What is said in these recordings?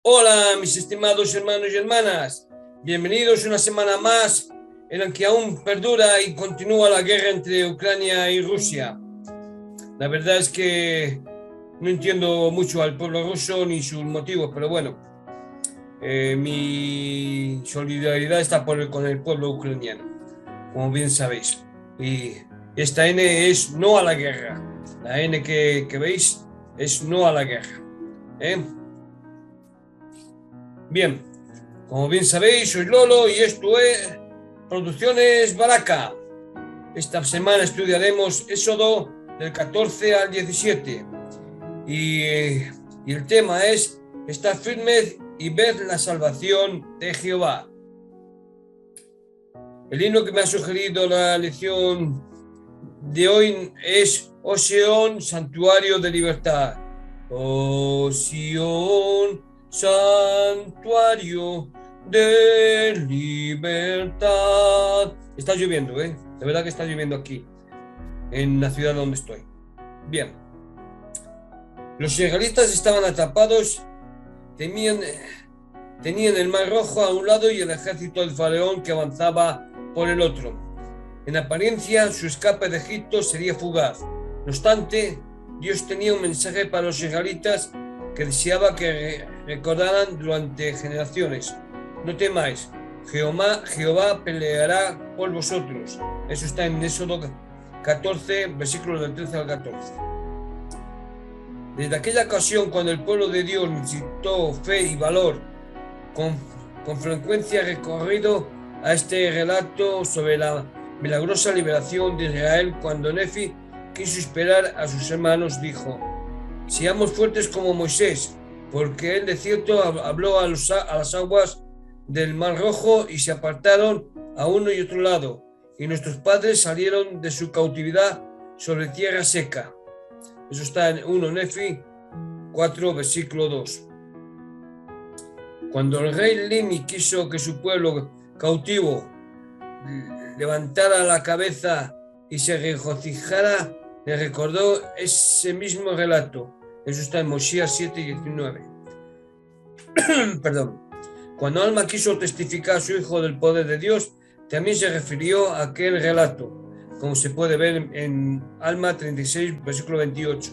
Hola, mis estimados hermanos y hermanas. Bienvenidos una semana más en la que aún perdura y continúa la guerra entre Ucrania y Rusia. La verdad es que no entiendo mucho al pueblo ruso ni sus motivos, pero bueno, mi solidaridad está con el pueblo ucraniano, como bien sabéis. Y esta N es no a la guerra. La N que veis es no a la guerra. Bien, como bien sabéis, soy Lolo y esto es Producciones Baraka. Esta semana estudiaremos Éxodo del 14 al 17 y el tema es estar firmes y ver la salvación de Jehová. El himno que me ha sugerido la lección de hoy es Oh Sion, santuario de libertad. Oh Sion, santuario de libertad. Está lloviendo, de verdad que está lloviendo aquí, en la ciudad donde estoy. Bien. Los israelitas estaban atrapados, tenían el Mar Rojo a un lado y el ejército del faraón que avanzaba por el otro. En apariencia, su escape de Egipto sería fugaz. No obstante, Dios tenía un mensaje para los israelitas que deseaba que recordaran durante generaciones. No temáis, Jehová peleará por vosotros. Eso está en Éxodo 14, versículos del 13 al 14. Desde aquella ocasión, cuando el pueblo de Dios necesitó fe y valor, con frecuencia he recorrido a este relato sobre la milagrosa liberación de Israel cuando Nefi quiso inspirar a sus hermanos, dijo: seamos fuertes como Moisés, porque él de cierto habló a las aguas del Mar Rojo y se apartaron a uno y otro lado, y nuestros padres salieron de su cautividad sobre tierra seca. Eso está en 1 Nefi 4, versículo 2. Cuando el rey Limi quiso que su pueblo cautivo levantara la cabeza y se regocijara, le recordó ese mismo relato. Eso está en Mosías 7:19. Perdón. Cuando Alma quiso testificar a su hijo del poder de Dios, también se refirió a aquel relato, como se puede ver en Alma 36, versículo 28.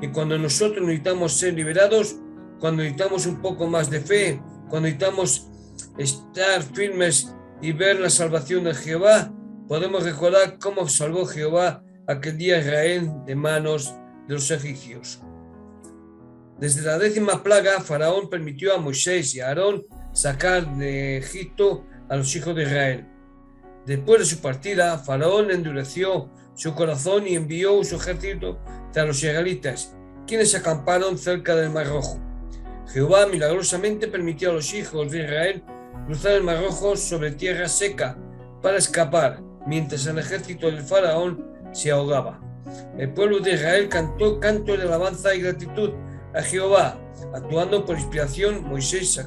Y cuando nosotros necesitamos ser liberados, cuando necesitamos un poco más de fe, cuando necesitamos estar firmes y ver la salvación de Jehová, podemos recordar cómo salvó Jehová aquel día a Israel de manos de los egipcios. Desde la 10ª plaga, Faraón permitió a Moisés y a Aarón sacar de Egipto a los hijos de Israel. Después de su partida, Faraón endureció su corazón y envió su ejército tras los israelitas, quienes acamparon cerca del Mar Rojo. Jehová milagrosamente permitió a los hijos de Israel cruzar el Mar Rojo sobre tierra seca para escapar, mientras el ejército del faraón se ahogaba. El pueblo de Israel cantó cantos de alabanza y gratitud a Jehová. Actuando por inspiración, Moisés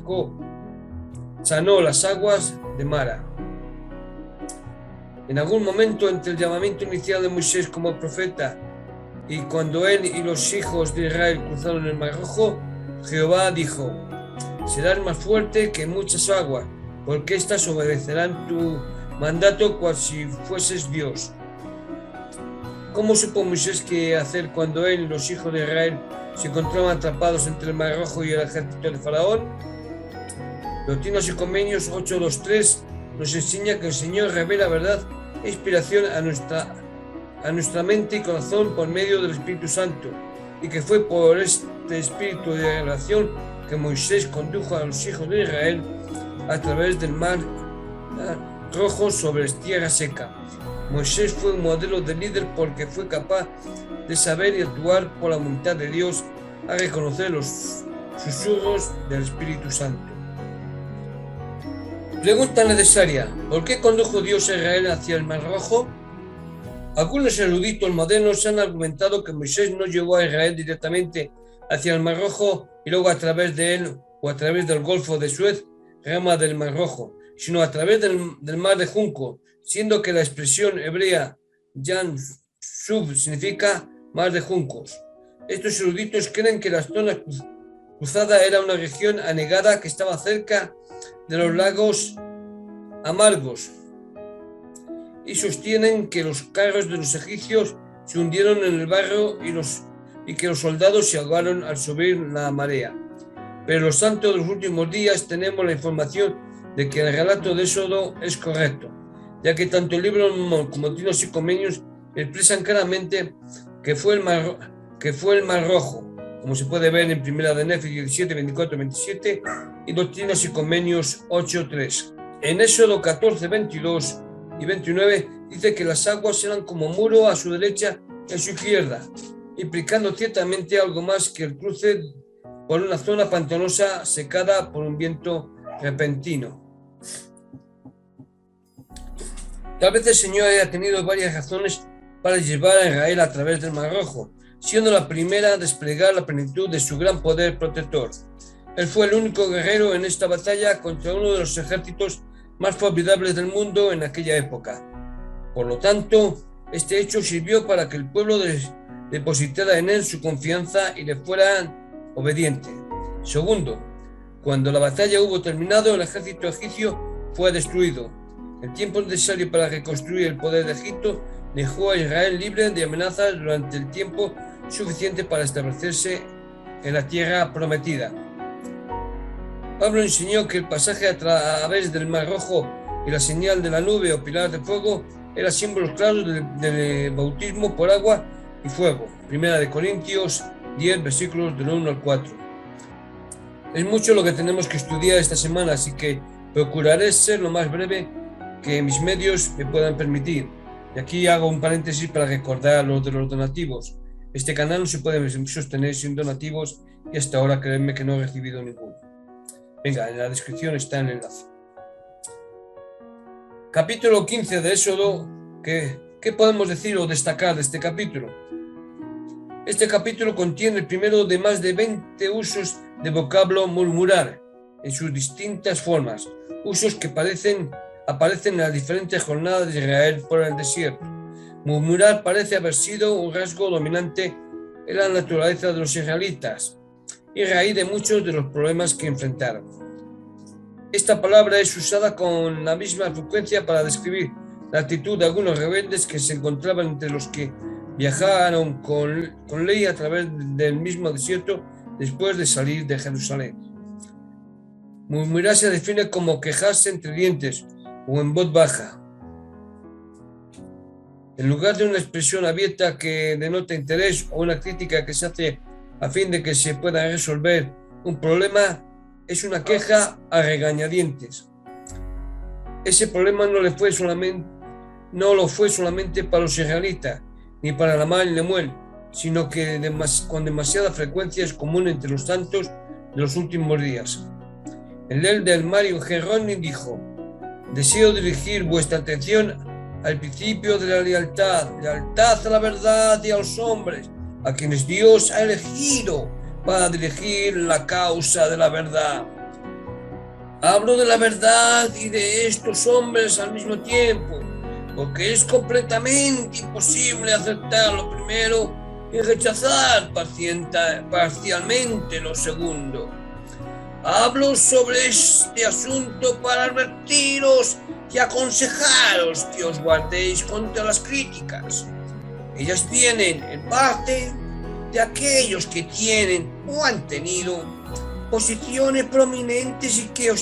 sanó las aguas de Mara. En algún momento entre el llamamiento inicial de Moisés como profeta y cuando él y los hijos de Israel cruzaron el Mar Rojo, Jehová dijo: serás más fuerte que muchas aguas, porque éstas obedecerán tu mandato cual si fueses Dios. ¿Cómo supo Moisés qué hacer cuando él y los hijos de Israel se encontraban atrapados entre el Mar Rojo y el ejército del faraón? Doctrinas y Convenios 8.2.3 nos enseña que el Señor revela verdad e inspiración a nuestra mente y corazón por medio del Espíritu Santo, y que fue por este espíritu de revelación que Moisés condujo a los hijos de Israel a través del Mar Rojo sobre tierra seca. Moisés fue un modelo de líder porque fue capaz de saber y actuar por la voluntad de Dios, a reconocer los susurros del Espíritu Santo. Pregunta necesaria: ¿por qué condujo Dios a Israel hacia el Mar Rojo? Algunos eruditos modernos han argumentado que Moisés no llevó a Israel directamente hacia el Mar Rojo y luego a través de él o a través del Golfo de Suez, rama del Mar Rojo, sino a través del Mar de Junco, siendo que la expresión hebrea Yam Suf significa Mar de Juncos. Estos eruditos creen que las zonas Cruzada era una región anegada que estaba cerca de los lagos amargos y sostienen que los carros de los egipcios se hundieron en el barro y que los soldados se ahogaron al subir la marea. Pero en los santos de los últimos días tenemos la información de que el relato de Éxodo es correcto, ya que tanto el libro como Doctrinas y Convenios expresan claramente que fue el Mar Rojo, como se puede ver en Primera de Nefi 17, 24, 27 y Doctrinas y Convenios 8, 3. En Éxodo 14, 22 y 29 dice que las aguas eran como muro a su derecha y a su izquierda, implicando ciertamente algo más que el cruce por una zona pantanosa secada por un viento repentino. Tal vez el Señor haya tenido varias razones para llevar a Israel a través del Mar Rojo, siendo la primera desplegar la plenitud de su gran poder protector. Él fue el único guerrero en esta batalla contra uno de los ejércitos más formidables del mundo en aquella época. Por lo tanto, este hecho sirvió para que el pueblo depositara en él su confianza y le fuera obediente. Segundo, cuando la batalla hubo terminado, el ejército egipcio fue destruido. El tiempo necesario para reconstruir el poder de Egipto dejó a Israel libre de amenazas durante el tiempo suficiente para establecerse en la tierra prometida. Pablo enseñó que el pasaje a través del Mar Rojo y la señal de la nube o pilar de fuego eran símbolos claros del bautismo por agua y fuego. Primera de Corintios 10, versículos del 1 al 4. Es mucho lo que tenemos que estudiar esta semana, así que procuraré ser lo más breve que mis medios me puedan permitir. Y aquí hago un paréntesis para recordar lo de los donativos. Este canal no se puede sostener sin donativos y hasta ahora créanme que no he recibido ninguno. Venga, en la descripción está el enlace. Capítulo 15 de Éxodo. ¿Qué podemos decir o destacar de este capítulo? Este capítulo contiene el primero de más de 20 usos de vocablo murmurar en sus distintas formas, usos que aparecen en las diferentes jornadas de Israel por el desierto. Murmurar parece haber sido un rasgo dominante en la naturaleza de los israelitas y raíz de muchos de los problemas que enfrentaron. Esta palabra es usada con la misma frecuencia para describir la actitud de algunos rebeldes que se encontraban entre los que viajaron con ley a través del mismo desierto después de salir de Jerusalén. Murmurar se define como quejarse entre dientes o en voz baja. En lugar de una expresión abierta que denota interés o una crítica que se hace a fin de que se pueda resolver un problema, es una queja a regañadientes. Ese problema no lo fue solamente para los israelitas, ni para la Mar y Lemuel, sino que con demasiada frecuencia es común entre los santos de los últimos días. El del Mario Geroni dijo: deseo dirigir vuestra atención al principio de la lealtad a la verdad y a los hombres, a quienes Dios ha elegido para dirigir la causa de la verdad. Hablo de la verdad y de estos hombres al mismo tiempo, porque es completamente imposible aceptar lo primero y rechazar parcialmente lo segundo. Hablo sobre este asunto para advertiros y aconsejaros que os guardéis contra las críticas. Ellas vienen en parte de aquellos que tienen o han tenido posiciones prominentes y que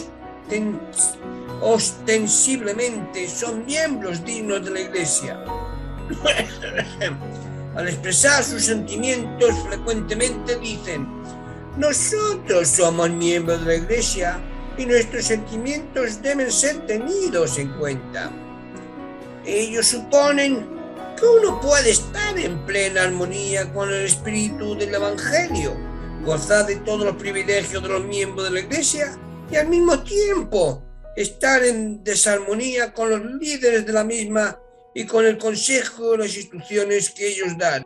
ostensiblemente son miembros dignos de la Iglesia. Al expresar sus sentimientos frecuentemente dicen: nosotros somos miembros de la Iglesia y nuestros sentimientos deben ser tenidos en cuenta. Ellos suponen que uno puede estar en plena armonía con el espíritu del Evangelio, gozar de todos los privilegios de los miembros de la Iglesia y al mismo tiempo estar en desarmonía con los líderes de la misma y con el consejo y las instrucciones que ellos dan.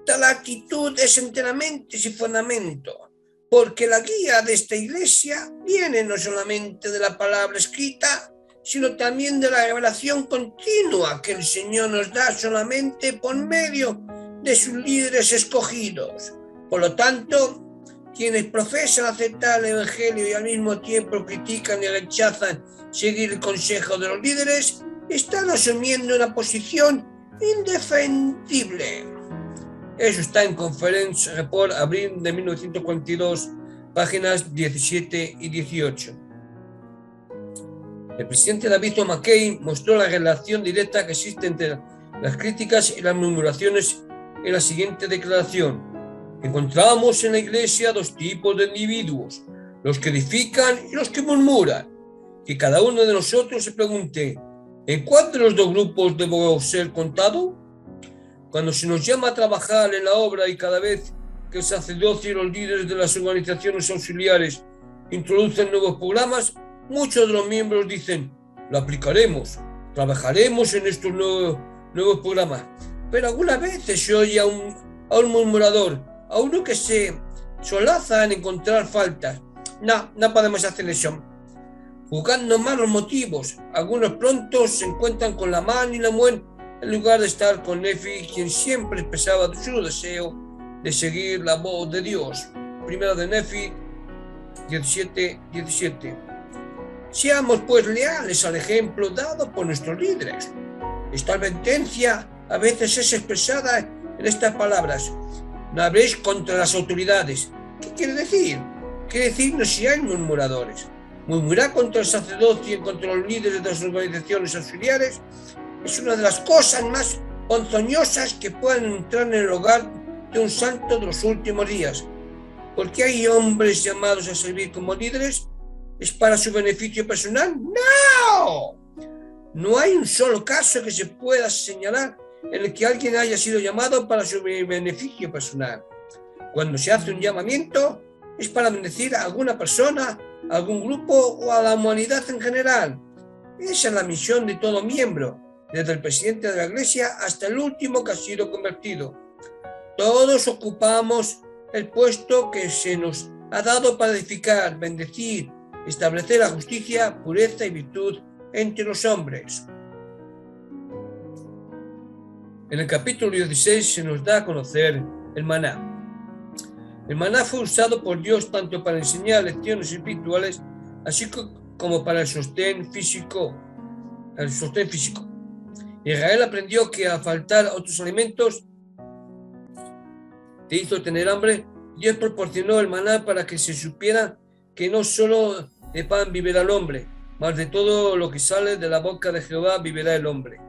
Tal actitud es enteramente sin fundamento, porque la guía de esta Iglesia viene no solamente de la palabra escrita, sino también de la revelación continua que el Señor nos da solamente por medio de sus líderes escogidos. Por lo tanto, Quienes profesan aceptar el Evangelio y al mismo tiempo critican y rechazan seguir el consejo de los líderes están asumiendo una posición indefendible. Eso está en Conference Report, abril de 1942, páginas 17 y 18. El presidente David O. McKay mostró la relación directa que existe entre las críticas y las murmuraciones en la siguiente declaración. Encontramos en la Iglesia dos tipos de individuos, los que edifican y los que murmuran. Que cada uno de nosotros se pregunte, ¿en cuál de los dos grupos debo ser contado? Cuando se nos llama a trabajar en la obra y cada vez que el sacerdocio y los líderes de las organizaciones auxiliares introducen nuevos programas, muchos de los miembros dicen, lo aplicaremos, trabajaremos en estos nuevos programas. Pero algunas veces se oye a un murmurador, a uno que se solaza en encontrar faltas. No podemos hacer eso. Juzgando mal los motivos, algunos pronto se encuentran con la mano y la muerte en lugar de estar con Nefi, quien siempre expresaba su deseo de seguir la voz de Dios. Primera de Nefi 17:17. Seamos pues leales al ejemplo dado por nuestros líderes. Esta advertencia a veces es expresada en estas palabras: no habléis contra las autoridades. ¿Qué quiere decir? Quiere decir no seáis murmuradores. Murmurar contra el sacerdocio y contra los líderes de las organizaciones auxiliares es una de las cosas más ponzoñosas que pueden entrar en el hogar de un santo de los últimos días. ¿Por qué hay hombres llamados a servir como líderes? ¿Es para su beneficio personal? ¡No! No hay un solo caso que se pueda señalar en el que alguien haya sido llamado para su beneficio personal. Cuando se hace un llamamiento, es para bendecir a alguna persona, a algún grupo o a la humanidad en general. Esa es la misión de todo miembro, desde el presidente de la Iglesia hasta el último que ha sido convertido. Todos ocupamos el puesto que se nos ha dado para edificar, bendecir, establecer la justicia, pureza y virtud entre los hombres. En el capítulo 16 se nos da a conocer el maná. El maná fue usado por Dios tanto para enseñar lecciones espirituales, así como para el sostén físico. Israel aprendió que al faltar otros alimentos que hizo tener hambre, Dios proporcionó el maná para que se supiera que no solo de pan vivirá el hombre, mas de todo lo que sale de la boca de Jehová vivirá el hombre.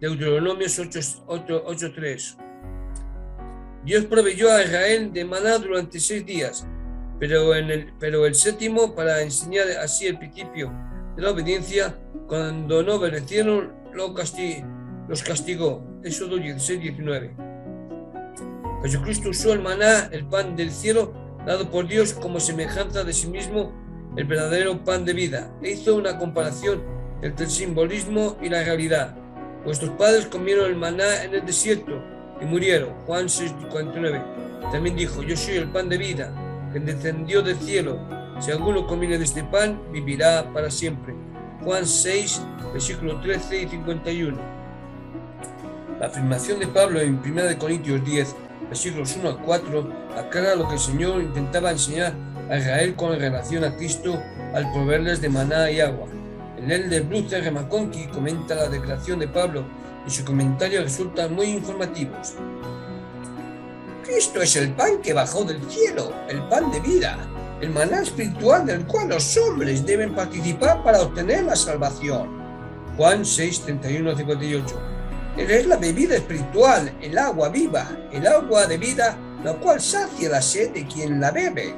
Deuteronomio 8:3. Dios proveyó a Israel de maná durante 6 días, pero el séptimo, para enseñar así el principio de la obediencia, cuando no obedecieron, los castigó. Éxodo 16:19. Jesucristo usó el maná, el pan del cielo, dado por Dios como semejanza de sí mismo, el verdadero pan de vida. E hizo una comparación entre el simbolismo y la realidad. Vuestros padres comieron el maná en el desierto y murieron. Juan 6:49. También dijo, yo soy el pan de vida, que descendió del cielo. Si alguno comiere de este pan, vivirá para siempre. Juan 6, versículos 13 y 51. La afirmación de Pablo en 1 Corintios 10, versículos 1 a 4, aclara lo que el Señor intentaba enseñar a Israel con relación a Cristo al proveerles de maná y agua. El elder Bruce R. McConkie comenta la declaración de Pablo y su comentario resultan muy informativos. Cristo es el pan que bajó del cielo, el pan de vida, el maná espiritual del cual los hombres deben participar para obtener la salvación. Juan 6, 31 a 58. Él es la bebida espiritual, el agua viva, el agua de vida, la cual sacia la sed de quien la bebe.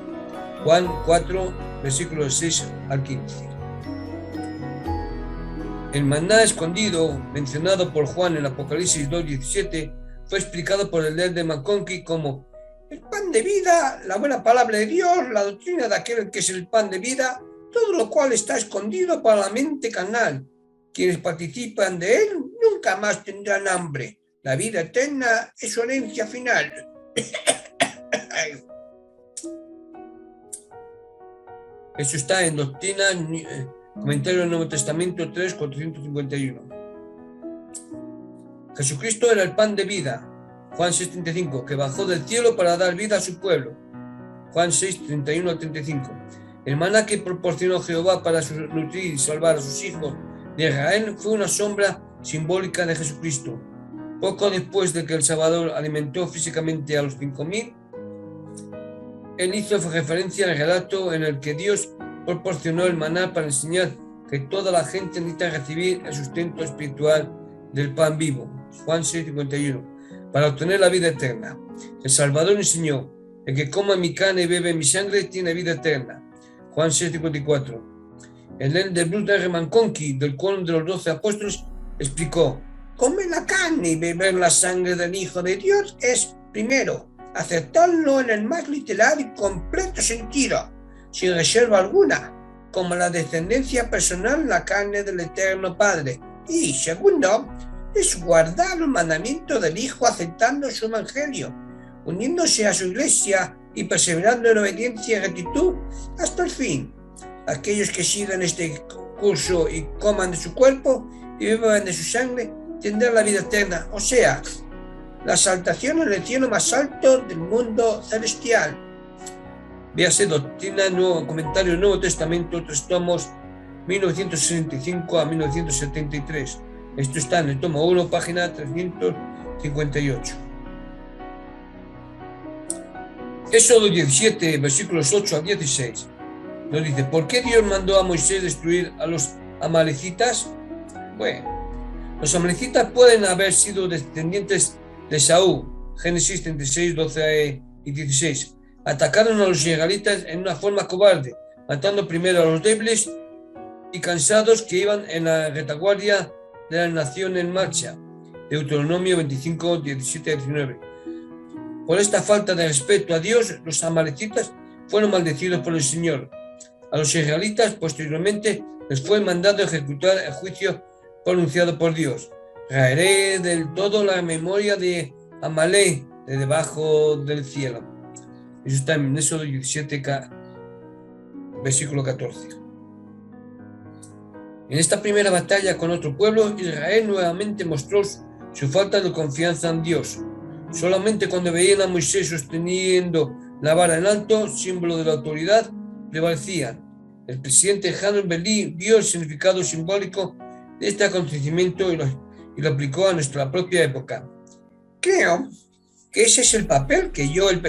Juan 4, versículos 6 al 15. El maná escondido, mencionado por Juan en Apocalipsis 2:17, fue explicado por el elder McConkie como el pan de vida, la buena palabra de Dios, la doctrina de aquel que es el pan de vida, todo lo cual está escondido para la mente carnal. Quienes participan de él nunca más tendrán hambre. La vida eterna es su herencia final. Eso está en Doctrina, Comentario del Nuevo Testamento 3, 451. Jesucristo era el pan de vida, Juan 6:35, que bajó del cielo para dar vida a su pueblo. Juan 6, 31 al 35. El maná que proporcionó Jehová para nutrir y salvar a sus hijos de Israel fue una sombra simbólica de Jesucristo. Poco después de que el Salvador alimentó físicamente a los 5.000, él hizo referencia al relato en el que Dios proporcionó el maná para enseñar que toda la gente necesita recibir el sustento espiritual del pan vivo. Juan 6:51. Para obtener la vida eterna. El Salvador enseñó: el que coma mi carne y bebe mi sangre tiene vida eterna. Juan 6:54. El de Bruce R. McConkie, del Quórum de los 12 Apóstoles, explicó: comer la carne y beber la sangre del Hijo de Dios es, primero, aceptarlo en el más literal y completo sentido, sin reserva alguna, como la descendencia personal en la carne del Eterno Padre. Y segundo, es guardar los mandamientos del Hijo aceptando su evangelio, uniéndose a su iglesia y perseverando en obediencia y rectitud hasta el fin. Aquellos que sigan este curso y coman de su cuerpo y beban de su sangre tendrán la vida eterna, o sea, la exaltación en el cielo más alto del mundo celestial. Véase Doctrina, Nuevo Comentario del Nuevo Testamento, 3 tomos, 1965 a 1973. Esto está en el tomo 1, página 358. Éxodo 17, versículos 8 a 16. Nos dice: ¿por qué Dios mandó a Moisés destruir a los amalecitas? Bueno, los amalecitas pueden haber sido descendientes de Saúl. Génesis 36, 12 y 16. Atacaron a los israelitas en una forma cobarde, matando primero a los débiles y cansados que iban en la retaguardia de la nación en marcha. Deuteronomio 25, 17 y 19. Por esta falta de respeto a Dios, los amalecitas fueron maldecidos por el Señor. A los israelitas posteriormente les fue mandado ejecutar el juicio pronunciado por Dios. Raeré del todo la memoria de Amalek de debajo del cielo. Eso está en Éxodo 17, versículo 14. En esta primera batalla con otro pueblo, Israel nuevamente mostró su falta de confianza en Dios. Solamente cuando veían a Moisés sosteniendo la vara en alto, símbolo de la autoridad, prevalecían. El presidente Harold Belli vio el significado simbólico de este acontecimiento y lo aplicó a nuestra propia época. Creo que ese es el papel que yo y el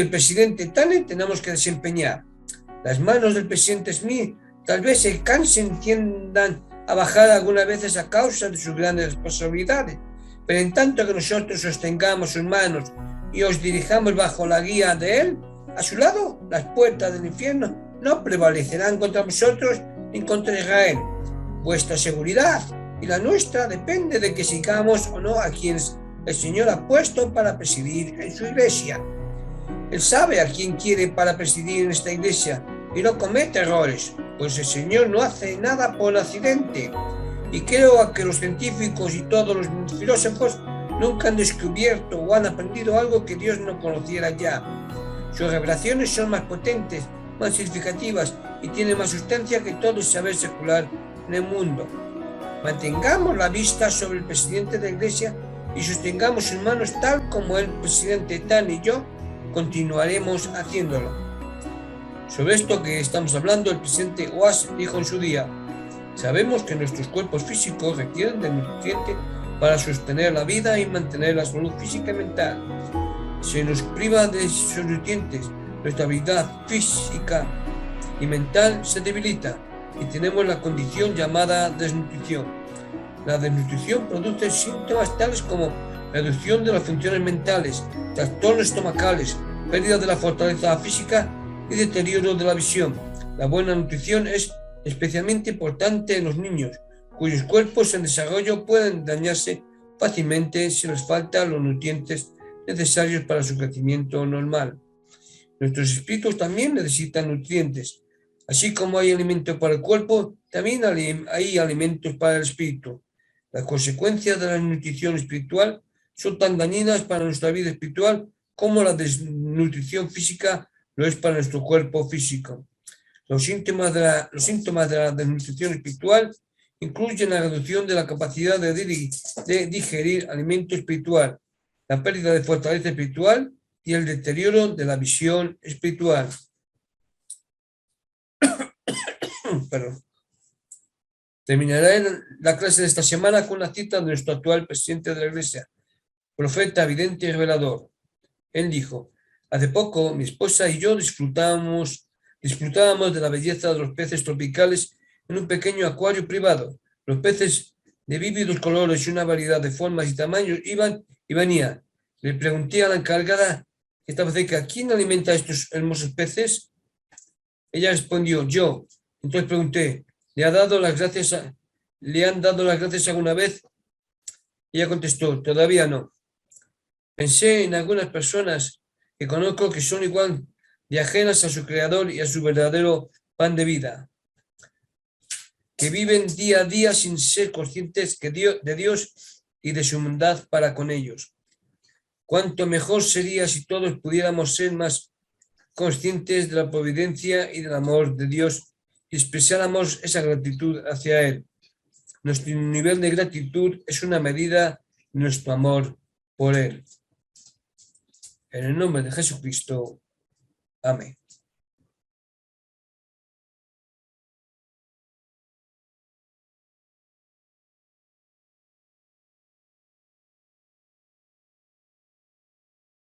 presidente Tanner tenemos que desempeñar. Las manos del presidente Smith tal vez se cansen, tiendan a bajar algunas veces a causa de sus grandes responsabilidades, pero en tanto que nosotros sostengamos sus manos y os dirijamos bajo la guía de él, a su lado, las puertas del infierno no prevalecerán contra vosotros ni contra Israel. Vuestra seguridad y la nuestra depende de que sigamos o no a quienes el Señor ha puesto para presidir en su iglesia. Él sabe a quién quiere para presidir en esta iglesia y no comete errores, pues el Señor no hace nada por accidente. Y creo que los científicos y todos los filósofos nunca han descubierto o han aprendido algo que Dios no conociera ya. Sus revelaciones son más potentes, más significativas y tienen más sustancia que todo el saber secular en el mundo. Mantengamos la vista sobre el presidente de la iglesia y sostengamos sus manos tal como el presidente Tan y yo continuaremos haciéndolo. Sobre esto que estamos hablando, el presidente Oas dijo en su día: sabemos que nuestros cuerpos físicos requieren de nutrientes para sostener la vida y mantener la salud física y mental. Se nos priva de esos nutrientes, nuestra habilidad física y mental se debilita y tenemos la condición llamada desnutrición. La desnutrición produce síntomas tales como reducción de las funciones mentales, trastornos estomacales, pérdida de la fortaleza física y deterioro de la visión. La buena nutrición es especialmente importante en los niños, cuyos cuerpos en desarrollo pueden dañarse fácilmente si les faltan los nutrientes necesarios para su crecimiento normal. Nuestros espíritus también necesitan nutrientes. Así como hay alimento para el cuerpo, también hay alimentos para el espíritu. Las consecuencias de la desnutrición espiritual son tan dañinas para nuestra vida espiritual como la desnutrición física lo es para nuestro cuerpo físico. Los síntomas de la desnutrición espiritual incluyen la reducción de la capacidad de digerir alimento espiritual, la pérdida de fortaleza espiritual y el deterioro de la visión espiritual. Perdón. Terminaré la clase de esta semana con una cita de nuestro actual presidente de la Iglesia, profeta, vidente y revelador. Él dijo: hace poco mi esposa y yo disfrutábamos de la belleza de los peces tropicales en un pequeño acuario privado. Los peces de vívidos colores y una variedad de formas y tamaños iban y venían. Le pregunté a la encargada que estaba cerca: ¿quién alimenta a estos hermosos peces? Ella respondió: yo. Entonces pregunté: ¿le han dado las gracias alguna vez? Ella contestó: todavía no. Pensé en algunas personas que conozco que son igual de ajenas a su creador y a su verdadero pan de vida, que viven día a día sin ser conscientes de Dios y de su bondad para con ellos. Cuánto mejor sería si todos pudiéramos ser más conscientes de la providencia y del amor de Dios y expresáramos esa gratitud hacia Él. Nuestro nivel de gratitud es una medida de nuestro amor por Él. En el nombre de Jesucristo. Amén.